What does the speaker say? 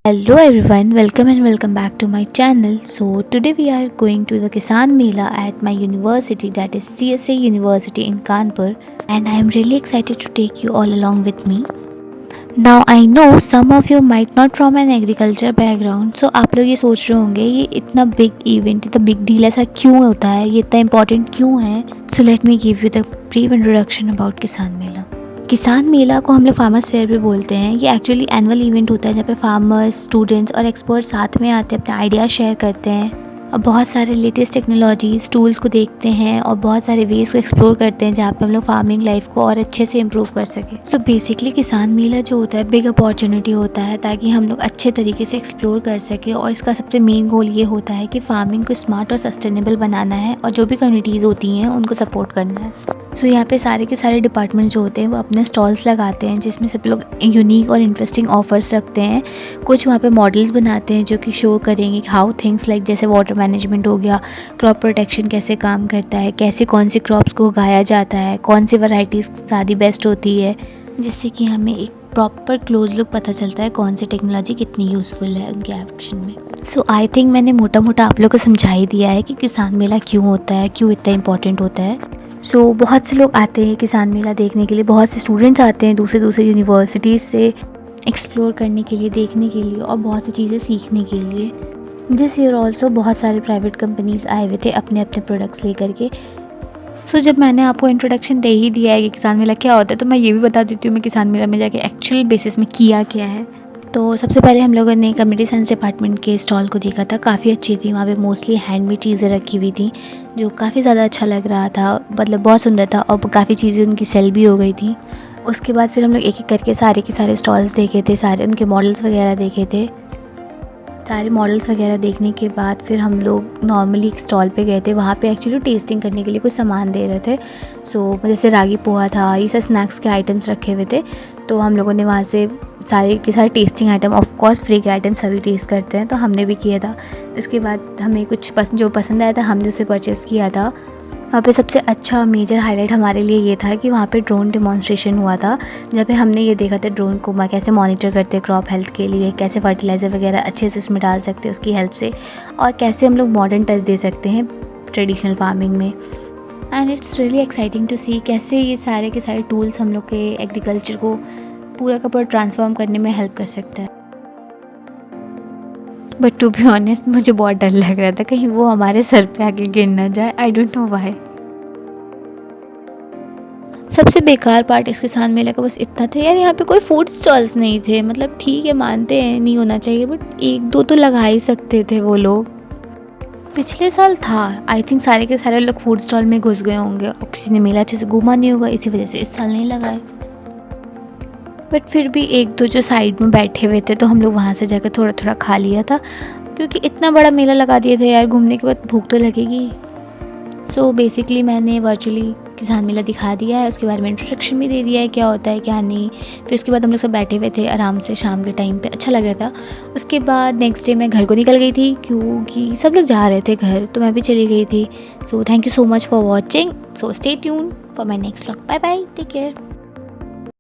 Hello everyone, welcome and welcome back to my channel. So today we are going to the Kisan Mela at my university, that is CSA University in Kanpur, and I am really excited to take you all along with me. Now I know some of you might not from an agriculture background, so आप लोग ये सोच रहे होंगे ये इतना big event, इतना big deal ऐसा क्यों होता है, ये इतना important क्यों है. So let me give you the brief introduction about Kisan Mela. किसान मेला को हम लोग फार्मर्स फेयर भी बोलते हैं. ये एक्चुअली एनुअल इवेंट होता है जहाँ पे फार्मर्स, स्टूडेंट्स और एक्सपर्ट्स साथ में आते हैं, अपने आइडियाज़ शेयर करते हैं और बहुत सारे लेटेस्ट टेक्नोलॉजीज़ टूल्स को देखते हैं और बहुत सारे वेज को एक्सप्लोर करते हैं जहाँ पे हम लोग फार्मिंग लाइफ को और अच्छे से इम्प्रूव कर सकें. सो बेसिकली किसान मेला जो होता है बिग अपॉर्चुनिटी होता है ताकि हम लोग अच्छे तरीके से एक्सप्लोर कर सकें, और इसका सबसे मेन गोल ये होता है कि फार्मिंग को स्मार्ट और सस्टेनेबल बनाना है और जो भी कम्युनिटीज़ होती हैं उनको सपोर्ट करना है. सो यहाँ पे सारे के सारे डिपार्टमेंट्स जो होते हैं वो अपने स्टॉल्स लगाते हैं जिसमें सब लोग यूनिक और इंटरेस्टिंग ऑफर्स रखते हैं. कुछ वहाँ पे मॉडल्स बनाते हैं जो कि शो करेंगे हाउ थिंग्स लाइक जैसे वाटर मैनेजमेंट हो गया, क्रॉप प्रोटेक्शन कैसे काम करता है, कैसे कौन सी क्रॉप्स को उगाया जाता है, कौन सी वैरायटीज़ ज़्यादा बेस्ट होती है, जिससे कि हमें एक प्रॉपर क्लोज लुक पता चलता है कौन सी टेक्नोलॉजी कितनी यूज़फुल है उनके एक्शन में. सो आई थिंक मैंने मोटा मोटा आप लोग को समझा ही दिया है कि किसान मेला क्यों होता है, क्यों इतना इंपॉर्टेंट होता है. सो बहुत से लोग आते हैं किसान मेला देखने के लिए, बहुत से स्टूडेंट्स आते हैं दूसरे दूसरे यूनिवर्सिटीज़ से एक्सप्लोर करने के लिए, देखने के लिए और बहुत सी चीज़ें सीखने के लिए. दिस ईयर ऑल्सो बहुत सारे प्राइवेट कंपनीज़ आए हुए थे अपने अपने प्रोडक्ट्स लेकर के. सो जब मैंने आपको इंट्रोडक्शन दे ही दिया है कि किसान मेला क्या होता है, तो मैं ये भी बता देती हूँ मैं किसान मेला में जाके एक्चुअल बेसिस में किया क्या है. तो सबसे पहले हम लोगों ने कम्युनिटी साइंस डिपार्टमेंट के स्टॉल को देखा था. काफ़ी अच्छी थी, वहाँ पे मोस्टली हैंडमेड चीज़ें रखी हुई थी जो काफ़ी ज़्यादा अच्छा लग रहा था, मतलब बहुत सुंदर था और काफ़ी चीज़ें उनकी सेल भी हो गई थी. उसके बाद फिर हम लोग एक एक करके सारे के सारे स्टॉल्स देखे थे, सारे उनके मॉडल्स वगैरह देखे थे. सारे मॉडल्स वगैरह देखने के बाद फिर हम लोग नॉर्मली एक स्टॉल पे गए थे. वहाँ पे एक्चुअली टेस्टिंग करने के लिए कुछ सामान दे रहे थे. सो जैसे रागी पोहा था, ये सब स्नैक्स के आइटम्स रखे हुए थे. तो हम लोगों ने वहाँ से सारे के सारे testing item, of course free के आइटम सभी टेस्ट करते हैं, तो हमने भी किया था. उसके बाद हमें कुछ जो पसंद आया था हमने उसे परचेज़ किया था. वहाँ पे सबसे अच्छा मेजर हाईलाइट हमारे लिए ये था कि वहाँ पे ड्रोन डेमोन्स्ट्रेशन हुआ था, जहाँ पे हमने ये देखा था ड्रोन को कैसे मॉनिटर करते हैं क्रॉप हेल्थ के लिए, कैसे फर्टिलाइज़र वगैरह अच्छे से उसमें डाल सकते हैं उसकी हेल्प से, और कैसे हम लोग मॉडर्न टच दे सकते हैं ट्रेडिशनल फार्मिंग में. And it's really exciting to see कैसे ये सारे के सारे टूल्स हम लोग के एग्रीकल्चर को पूरा का पूरा ट्रांसफॉर्म करने में हेल्प कर सकता है. बट टू बी ऑनेस्ट मुझे बहुत डर लग रहा था कहीं वो हमारे सर पे आके गिर ना जाए. I don't know why. सबसे बेकार पार्ट इस किसान मेले का बस इतना था यार, यहाँ पे कोई फूड स्टॉल्स नहीं थे. मतलब ठीक है, मानते हैं नहीं होना चाहिए, बट एक दो तो लगा ही सकते थे वो लोग. पिछले साल था आई थिंक, सारे के सारे लोग फूड स्टॉल में घुस गए होंगे और किसी ने मेला अच्छे से घूमा नहीं होगा, इसी वजह से इस साल नहीं लगाए. बट फिर भी एक दो जो साइड में बैठे हुए थे तो हम लोग वहाँ से जाकर थोड़ा थोड़ा खा लिया था, क्योंकि इतना बड़ा मेला लगा दिए थे यार, घूमने के बाद भूख तो लगेगी. सो बेसिकली मैंने वर्चुअली किसान मेला दिखा दिया है, उसके बारे में इंट्रोडक्शन भी दे दिया है क्या होता है क्या नहीं. फिर उसके बाद हम लोग सब बैठे हुए थे आराम से शाम के टाइम पे, अच्छा लग रहा था. उसके बाद नेक्स्ट डे मैं घर को निकल गई थी क्योंकि सब लोग जा रहे थे घर, तो मैं भी चली गई थी. So thank you so much for watching. So stay tune for my next vlog. Bye bye, take care.